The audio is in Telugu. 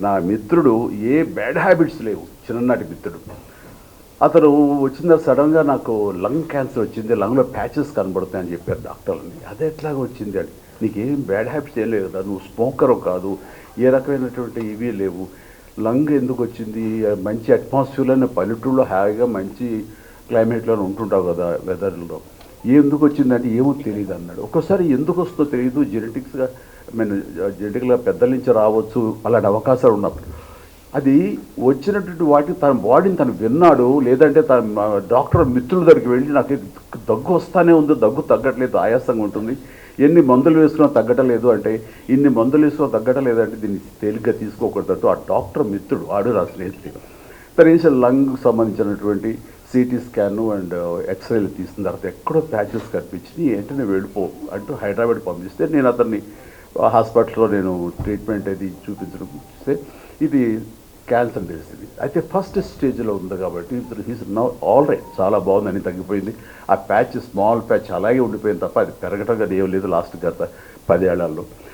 నా మిత్రుడు ఏ బ్యాడ్ హ్యాబిట్స్ లేవు, చిన్ననాటి మిత్రుడు. అతను వచ్చిన సడన్గా నాకు లంగ్ క్యాన్సర్ వచ్చింది, లంగ్లో ప్యాచెస్ కనబడుతాయని చెప్పారు డాక్టర్లని. అదే ఎట్లాగా వచ్చింది అని. నీకేం బ్యాడ్ హ్యాబిట్స్ ఏం లేవు కదా, నువ్వు స్మోకరు కాదు, ఏ రకమైనటువంటి ఇవి లేవు, లంగ్ ఎందుకు వచ్చింది, మంచి అట్మాస్ఫియర్లోనే పల్లెటూరులో హాయిగా మంచి క్లైమేట్లో ఉంటుంటావు కదా వెదర్లో, ఎందుకు వచ్చిందంటే ఏమో తెలియదు అన్నాడు. ఒక్కోసారి ఎందుకు వస్తుందో తెలియదు, జెనెటిక్స్గా జెనెటిక్గా పెద్దల నుంచి రావచ్చు, అలాంటి అవకాశాలు ఉన్నప్పుడు అది వచ్చినటువంటి వాటికి తన బాడీని తను విన్నాడు. లేదంటే తన డాక్టర్ మిత్రుల దగ్గరికి వెళ్ళి నాకు దగ్గు వస్తానే ఉంది, దగ్గు తగ్గట్లేదు, ఆయాసంగా ఉంటుంది, ఎన్ని మందులు వేసుకున్నా తగ్గటం లేదు అంటే, ఇన్ని మందులు వేసుకున్నా తగ్గటం లేదంటే దీన్ని తేలిగ్గా తీసుకోకూడదు. ఆ డాక్టర్ మిత్రుడు ఆడు నా స్నేహితుడు తన లంగ్ సంబంధించినటువంటి సిటీ స్కాను అండ్ ఎక్స్రేలు తీసిన తర్వాత ఎక్కడో ప్యాచెస్ కనిపించి వెంటనే వెళ్ళిపో అంటూ హైదరాబాద్ పంపిస్తే నేను అతన్ని హాస్పిటల్లో నేను ట్రీట్మెంట్ అది చూపించడం చూస్తే ఇది క్యాన్సర్ తెలిసింది. అయితే ఫస్ట్ స్టేజ్లో ఉంది కాబట్టి హీస్ నౌ ఆల్ రైట్, చాలా బాగుందని తగ్గిపోయింది. ఆ ప్యాచ్ స్మాల్ ప్యాచ్ అలాగే ఉండిపోయింది తప్ప అది పెరగటం కానీ ఏం లేదు లాస్ట్ గత 10 ఏళ్లలో.